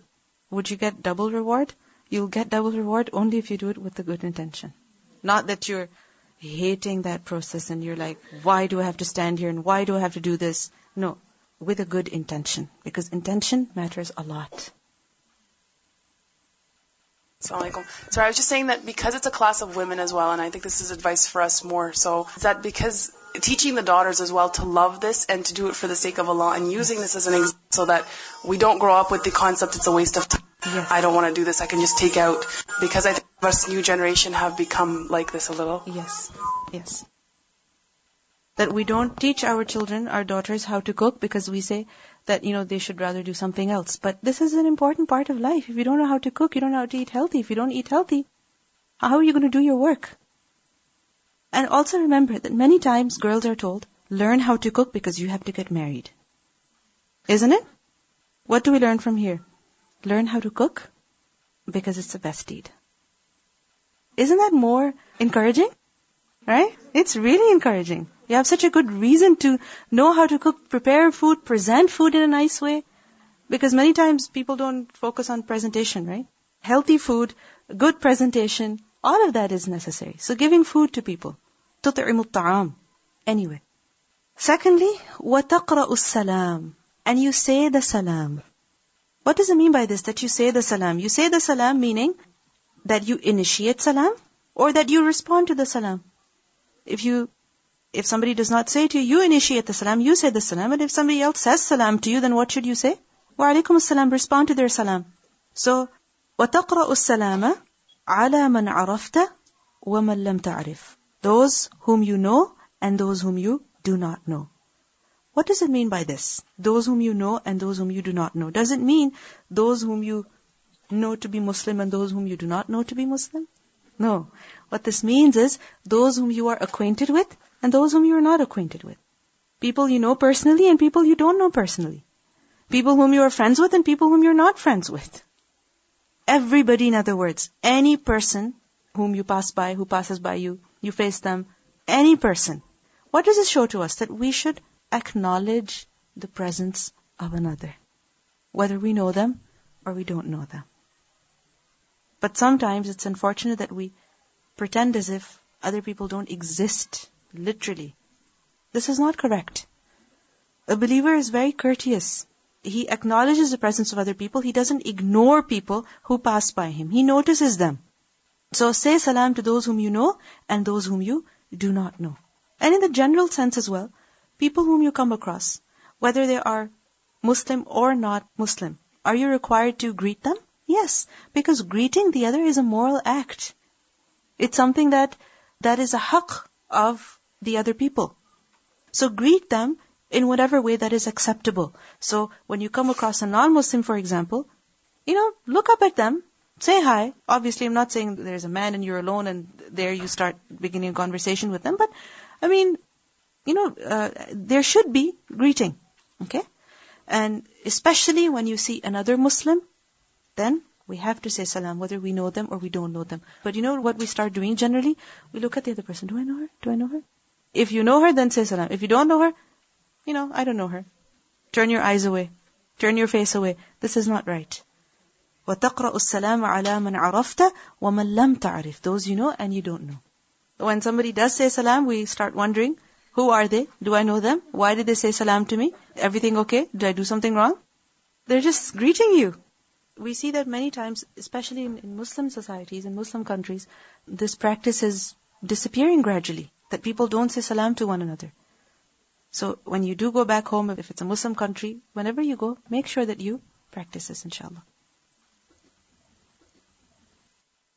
would you get double reward? You'll get double reward only if you do it with a good intention. Not that you're hating that process and you're like, why do I have to stand here and why do I have to do this? No. With a good intention, because intention matters a lot. Assalamu alaikum. So I was just saying that because it's a class of women as well, and I think this is advice for us more, so is that because teaching the daughters as well to love this and to do it for the sake of Allah and using this as an example so that we don't grow up with the concept it's a waste of time. Yes. I don't want to do this, I can just take out, because I think us new generation have become like this a little. Yes. That we don't teach our children, our daughters, how to cook because we say that, they should rather do something else. But this is an important part of life. If you don't know how to cook, you don't know how to eat healthy. If you don't eat healthy, how are you going to do your work? And also remember that many times girls are told, learn how to cook because you have to get married. Isn't it? What do we learn from here? Learn how to cook because it's the best deed. Isn't that more encouraging? Right? It's really encouraging. You have such a good reason to know how to cook, prepare food, present food in a nice way. Because many times people don't focus on presentation, right? Healthy food, good presentation, all of that is necessary. So giving food to people. تُطْعِمُ الطَّعَامِ. Anyway. Secondly, وَتَقْرَأُ السَّلَامِ. And you say the salam. What does it mean by this, that you say the salam? You say the salam meaning that you initiate salam or that you respond to the salam. If somebody does not say to you, you initiate the salam, you say the salam. And if somebody else says salam to you, then what should you say? Wa alaikum as-salam, respond to their salam. So, وَتَقْرَأُ السَّلَامَ عَلَى مَنْ عَرَفْتَ وَمَنْ لَمْ تَعْرِفْ. Those whom you know and those whom you do not know. What does it mean by this? Those whom you know and those whom you do not know. Does it mean those whom you know to be Muslim and those whom you do not know to be Muslim? No. What this means is those whom you are acquainted with and those whom you are not acquainted with. People you know personally and people you don't know personally. People whom you are friends with and people whom you're not friends with. Everybody, in other words, any person whom you pass by, who passes by you, you face them, any person. What does this show to us? That we should acknowledge the presence of another, whether we know them or we don't know them. But sometimes it's unfortunate that we pretend as if other people don't exist, literally. This is not correct. A believer is very courteous. he acknowledges the presence of other people. He doesn't ignore people who pass by him. He notices them. So say salam to those whom you know and those whom you do not know. And in the general sense as well, people whom you come across, whether they are Muslim or not Muslim, are you required to greet them? Yes, because greeting the other is a moral act. It's something that is a haqq of the other people. So greet them in whatever way that is acceptable. So when you come across a non-Muslim, for example, look up at them, say hi. Obviously, I'm not saying there's a man and you're alone and there you start beginning a conversation with them, but there should be greeting. Okay? And especially when you see another Muslim, then we have to say salam, whether we know them or we don't know them. But you know what we start doing generally? We look at the other person. Do I know her? Do I know her? If you know her, then say salam. If you don't know her, I don't know her. Turn your eyes away. Turn your face away. This is not right. وَتَقْرَأُ السَّلَامَ عَلَى مَنْ عَرَفْتَ وَمَنْ لَمْ تَعْرِفْ. Those you know and you don't know. When somebody does say salam, we start wondering, who are they? Do I know them? Why did they say salam to me? Everything okay? Did I do something wrong? They're just greeting you. We see that many times, especially in Muslim societies, in Muslim countries, this practice is disappearing gradually, that people don't say salam to one another. So when you do go back home, if it's a Muslim country, whenever you go, make sure that you practice this, inshallah.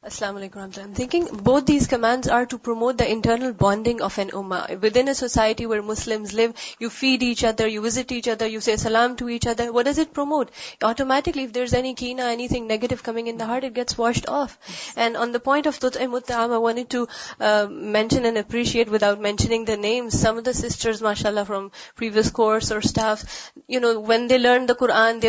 Assalamu alaikum. I'm thinking both these commands are to promote the internal bonding of an ummah. Within a society where Muslims live, you feed each other, you visit each other, you say salam to each other. What does it promote? Automatically, if there's any kina, anything negative coming in the heart, it gets washed off. And on the point of tut'imut ta'am, I wanted to mention and appreciate, without mentioning the names, some of the sisters, mashallah, from previous course or staff, when they learn the Quran,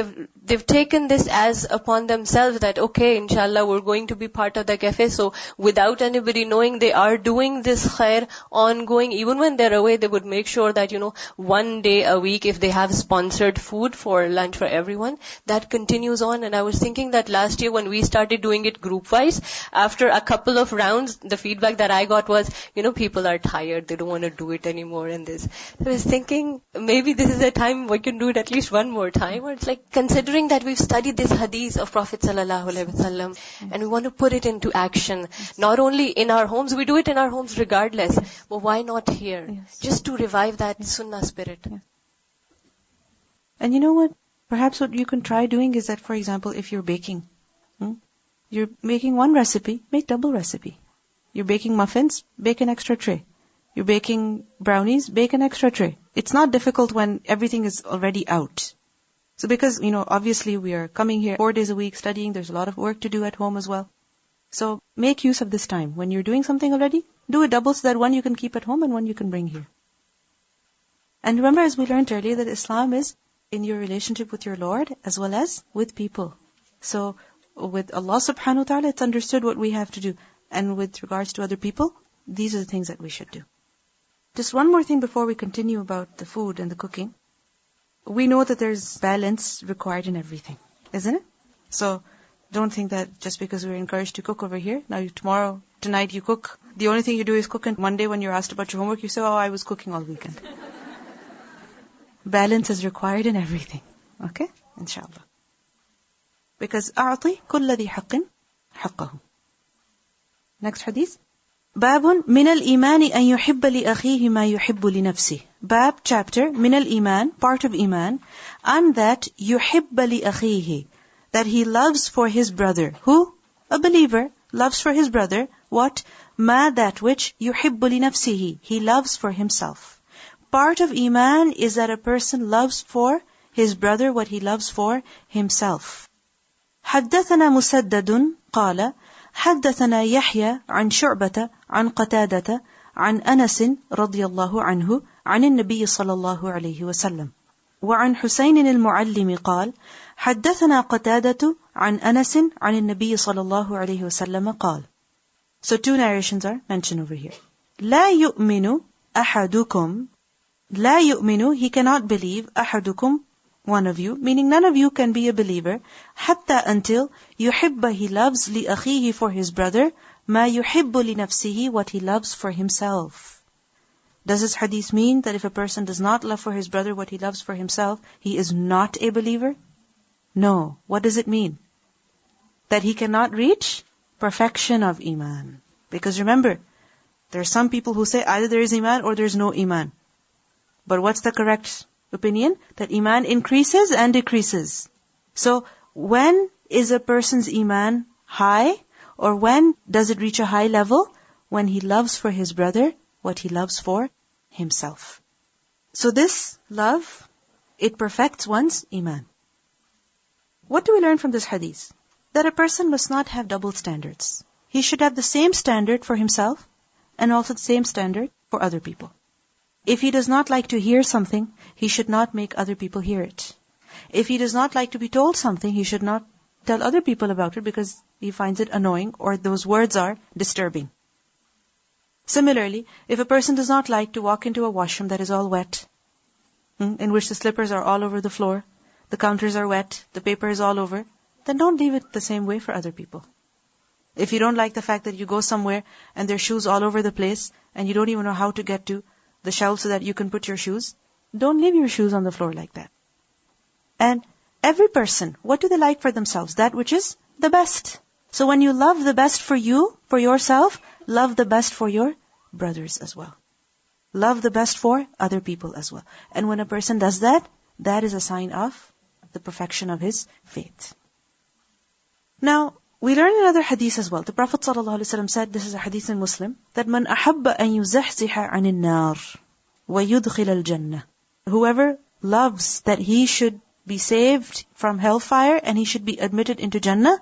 they've taken this as upon themselves that, okay, inshallah, we're going to be part of the cafe. So without anybody knowing, they are doing this khair ongoing. Even when they're away, they would make sure that, one day a week, if they have sponsored food for lunch for everyone, that continues on. And I was thinking that last year when we started doing it group-wise, after a couple of rounds, the feedback that I got was, people are tired, they don't want to do it anymore and this. So I was thinking, maybe this is a time we can do it at least one more time. Or it's like, considering that we've studied this hadith of Prophet sallallahu alaihi wasallam, and we want to put it into action, not only in our homes, we do it in our homes regardless, but why not here? Yes. Just to revive that sunnah spirit. Yeah. And you know what? Perhaps what you can try doing is that, for example, if you're baking, you're making one recipe, make double recipe. You're baking muffins, bake an extra tray. You're baking brownies, bake an extra tray. It's not difficult when everything is already out. So because, obviously we are coming here 4 days a week studying, there's a lot of work to do at home as well. So make use of this time. When you're doing something already, do it double so that one you can keep at home and one you can bring here. And remember, as we learned earlier, that Islam is in your relationship with your Lord as well as with people. So with Allah subhanahu wa ta'ala, it's understood what we have to do. And with regards to other people, these are the things that we should do. Just one more thing before we continue about the food and the cooking. We know that there's balance required in everything, isn't it? So don't think that just because we're encouraged to cook over here, now tonight you cook. The only thing you do is cook, and one day when you're asked about your homework, you say, I was cooking all weekend. Balance is required in everything. Okay? Inshallah. Because أعطي كل ذي حق حقه. Next hadith. باب من الإيمان أن يحب لأخيه ما يحب لنفسه. Bab, chapter, من الإيمان, part of Iman, and that يحب لأخيه, that he loves for his brother. Who? A believer loves for his brother. What? ما, that which يحب لنفسه, he loves for himself. Part of Iman is that a person loves for his brother what he loves for himself. حدثنا مسدد قال حدثنا يحيى عن شعبة عن قتادة عن أنس رضي الله عنه عن النبي صلى الله عليه وسلم وعن حسين المعلم قال حدثنا قتادة عن أنس عن النبي صلى الله عليه وسلم قال. So two narrations are mentioned over here. لا يؤمن أحدكم, لا يؤمن, he cannot believe, أحدكم, one of you, meaning none of you can be a believer, حتى until يحب, he loves, لأخيه, for his brother, ما يحب لنفسه, what he loves for himself. Does this hadith mean that if a person does not love for his brother what he loves for himself, he is not a believer? No. What does it mean? That he cannot reach perfection of Iman. Because remember, there are some people who say either there is Iman or there is no Iman. But what's the correct opinion? That Iman increases and decreases. So, when is a person's Iman high? Or when does it reach a high level? When he loves for his brother what he loves for himself. So this love, it perfects one's Iman. What do we learn from this hadith? That a person must not have double standards. He should have the same standard for himself and also the same standard for other people. If he does not like to hear something, he should not make other people hear it. If he does not like to be told something, he should not tell other people about it because he finds it annoying or those words are disturbing. Similarly, if a person does not like to walk into a washroom that is all wet, in which the slippers are all over the floor, the counters are wet, the paper is all over, then don't leave it the same way for other people. If you don't like the fact that you go somewhere and there are shoes all over the place and you don't even know how to get to the shelf so that you can put your shoes, don't leave your shoes on the floor like that. And every person, what do they like for themselves? That which is the best. So when you love the best for you, for yourself, love the best for your brothers as well. Love the best for other people as well. And when a person does that, that is a sign of the perfection of his faith. Now, we learn another hadith as well. The Prophet ﷺ said, this is a hadith in Muslim, that man ahabba an yuzahziha anin nar wa yudkhil al-jannah. Whoever loves that he should be saved from hellfire and he should be admitted into Jannah,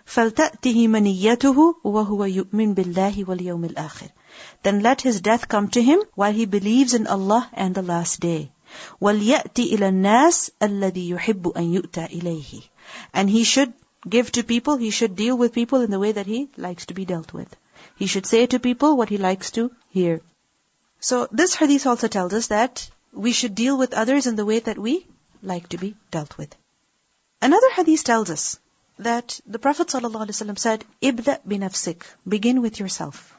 فَلْتَأْتِهِ مَنِيَّتُهُ وَهُوَ يُؤْمِن بِاللَّهِ وَالْيَوْمِ الْآخِرِ. Then let his death come to him while he believes in Allah and the last day. وَلْيَأْتِ إِلَى النَّاسِ الَّذِي يُحِبُّ أَن يُؤْتَى إِلَيْهِ. And he should give to people, he should deal with people in the way that he likes to be dealt with. He should say to people what he likes to hear. So this hadith also tells us that we should deal with others in the way that we like to be dealt with. Another hadith tells us that the Prophet ﷺ said, "Ibda binafsik," begin with yourself.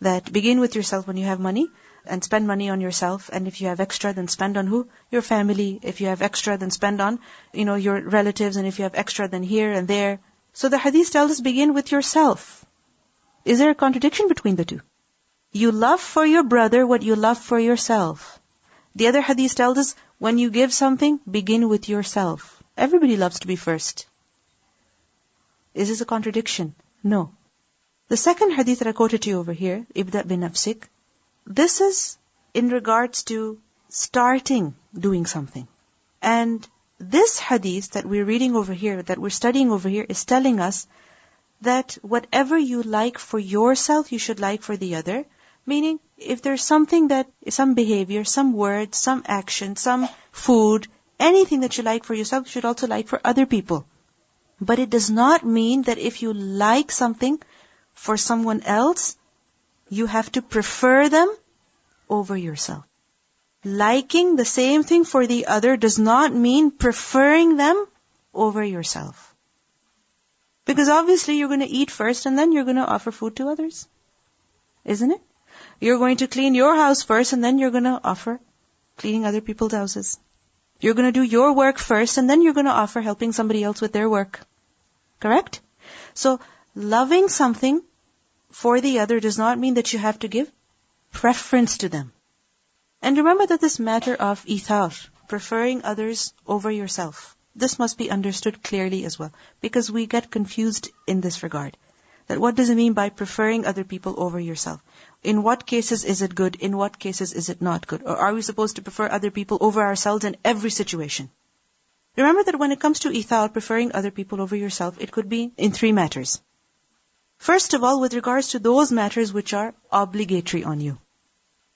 That begin with yourself when you have money, and spend money on yourself. And if you have extra, then spend on who? Your family. If you have extra, then spend on, your relatives. And if you have extra, then here and there. So the hadith tells us, begin with yourself. Is there a contradiction between the two? You love for your brother what you love for yourself. The other hadith tells us, when you give something, begin with yourself. Everybody loves to be first. Is this a contradiction? No. The second hadith that I quoted to you over here, Ibda bin Nafsik, this is in regards to starting doing something. And this hadith that we're reading over here, that we're studying over here, is telling us that whatever you like for yourself, you should like for the other. Meaning, if there's something that, some behavior, some word, some action, some food, anything that you like for yourself, you should also like for other people. But it does not mean that if you like something for someone else, you have to prefer them over yourself. Liking the same thing for the other does not mean preferring them over yourself. Because obviously you're going to eat first and then you're going to offer food to others. Isn't it? You're going to clean your house first and then you're going to offer cleaning other people's houses. You're going to do your work first and then you're going to offer helping somebody else with their work. Correct? So, loving something for the other does not mean that you have to give preference to them. And remember that this matter of ithar, preferring others over yourself, this must be understood clearly as well. Because we get confused in this regard. That what does it mean by preferring other people over yourself? In what cases is it good? In what cases is it not good? Or are we supposed to prefer other people over ourselves in every situation? Remember that when it comes to ithar, preferring other people over yourself, it could be in three matters. First of all, with regards to those matters which are obligatory on you.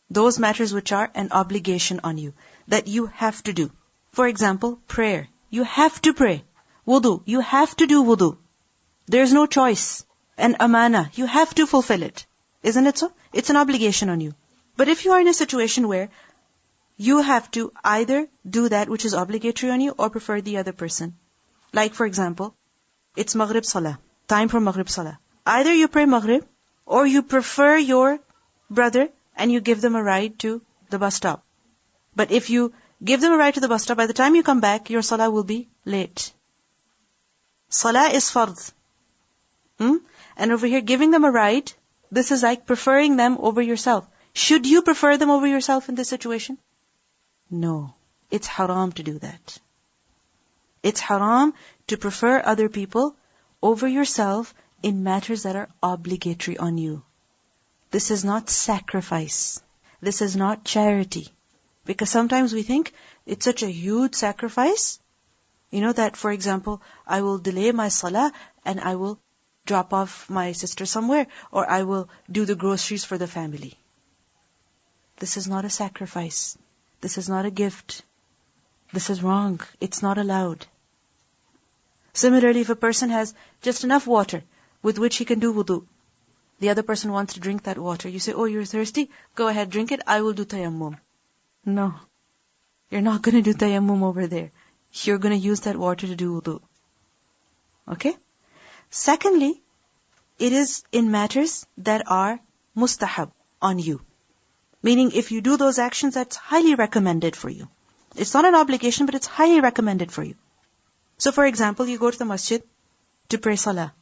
Those matters which are an obligation on you, that you have to do. For example, prayer. You have to pray. Wudu. You have to do wudu. There's no choice. And amana. You have to fulfill it. Isn't it so? It's an obligation on you. But if you are in a situation where you have to either do that which is obligatory on you or prefer the other person. Like for example, it's Maghrib Salah. Time for Maghrib Salah. Either you pray Maghrib or you prefer your brother and you give them a ride to the bus stop. But if you give them a ride to the bus stop, by the time you come back, your salah will be late. Salah is fard. And over here, giving them a ride, this is like preferring them over yourself. Should you prefer them over yourself in this situation? No. It's haram to do that. It's haram to prefer other people over yourself in matters that are obligatory on you. This is not sacrifice. This is not charity. Because sometimes we think it's such a huge sacrifice, that, for example, I will delay my salah and I will drop off my sister somewhere, or I will do the groceries for the family. This is not a sacrifice. This is not a gift. This is wrong. It's not allowed. Similarly, if a person has just enough water with which he can do wudu, the other person wants to drink that water. You say, oh, you're thirsty? Go ahead, drink it. I will do tayammum. No. You're not going to do tayammum over there. You're going to use that water to do wudu. Okay? Secondly, it is in matters that are mustahab on you. Meaning, if you do those actions, that's highly recommended for you. It's not an obligation, but it's highly recommended for you. So, for example, you go to the masjid to pray salah.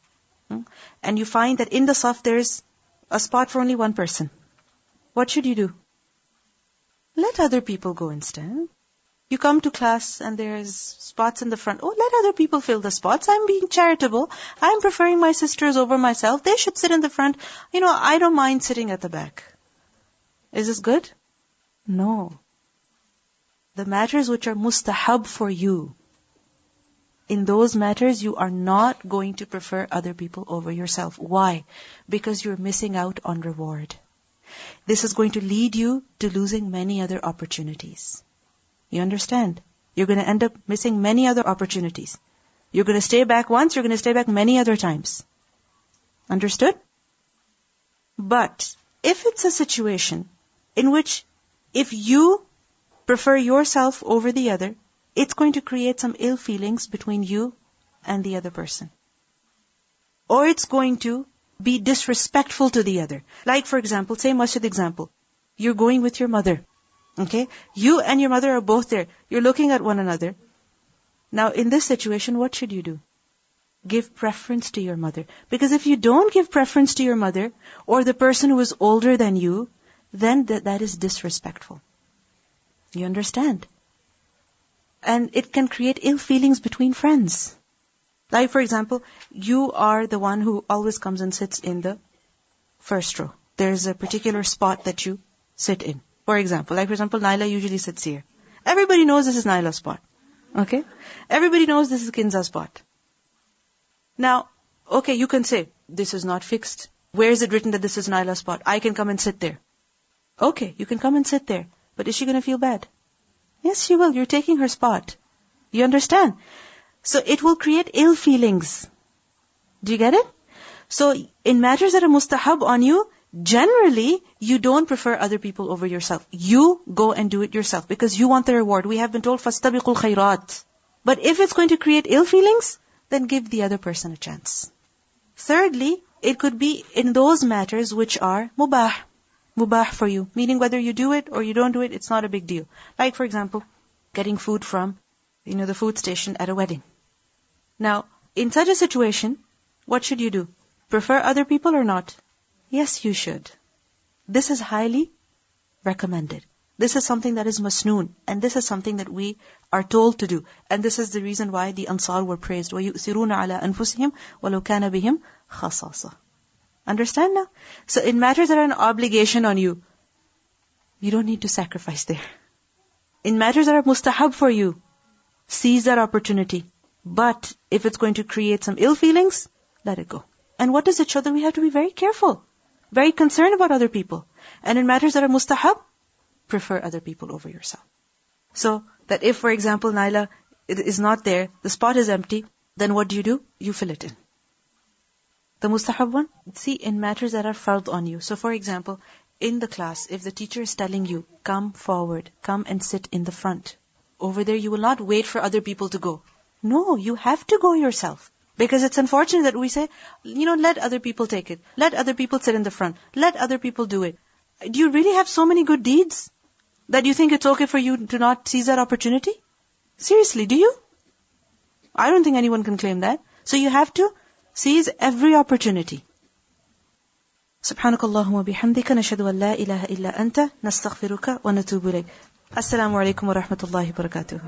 And you find that in the saf there's a spot for only one person. What should you do? Let other people go and stand. You come to class and there's spots in the front. Oh, let other people fill the spots. I'm being charitable. I'm preferring my sisters over myself. They should sit in the front. I don't mind sitting at the back. Is this good? No. The matters which are mustahab for you, in those matters you are not going to prefer other people over yourself. Why? Because you're missing out on reward. This is going to lead you to losing many other opportunities. You understand? You're going to end up missing many other opportunities. You're going to stay back once, you're going to stay back many other times. Understood? But if it's a situation in which if you prefer yourself over the other, it's going to create some ill feelings between you and the other person. Or it's going to be disrespectful to the other. Like, for example, say masjid example. You're going with your mother. Okay? You and your mother are both there. You're looking at one another. Now, in this situation, what should you do? Give preference to your mother. Because if you don't give preference to your mother, or the person who is older than you, then that is disrespectful. You understand? And it can create ill feelings between friends. Like, for example, you are the one who always comes and sits in the first row. There's a particular spot that you sit in. For example, Naila usually sits here. Everybody knows this is Naila's spot. Okay? Everybody knows this is Kinza's spot. Now, okay, you can say, this is not fixed. Where is it written that this is Naila's spot? I can come and sit there. Okay, you can come and sit there. But is she going to feel bad? Yes, she will. You're taking her spot. You understand? So it will create ill feelings. Do you get it? So in matters that are mustahab on you, generally, you don't prefer other people over yourself. You go and do it yourself because you want the reward. We have been told, فَاسْتَبِقُوا الْخَيْرَاتِ. But if it's going to create ill feelings, then give the other person a chance. Thirdly, it could be in those matters which are mubah. Mubah for you. Meaning whether you do it or you don't do it, it's not a big deal. Like, for example, getting food from, the food station at a wedding. Now, in such a situation, what should you do? Prefer other people or not? Yes, you should. This is highly recommended. This is something that is masnoon. And this is something that we are told to do. And this is the reason why the Ansar were praised. وَيُؤْثِرُونَ عَلَىٰ أَنفُسِهِمْ وَلَوْ كَانَ بِهِمْ خَصَاصَةٌ. Understand now? So in matters that are an obligation on you, you don't need to sacrifice there. In matters that are mustahab for you, seize that opportunity. But if it's going to create some ill feelings, let it go. And what does it show? That we have to be very careful, very concerned about other people. And in matters that are mustahab, prefer other people over yourself. So that if, for example, Naila is not there, the spot is empty, then what do? You fill it in. The mustahab one, see, in matters that are fard on you. So for example, in the class, if the teacher is telling you, come forward, come and sit in the front. Over there, you will not wait for other people to go. No, you have to go yourself. Because it's unfortunate that we say, let other people take it. Let other people sit in the front. Let other people do it. Do you really have so many good deeds that you think it's okay for you to not seize that opportunity? Seriously, do you? I don't think anyone can claim that. So you have to seize every opportunity. سبحانك اللهم وبحمدك نشهد أن لا إله إلا أنت نستغفرك ونتوب إليك. السلام عليكم ورحمة الله وبركاته.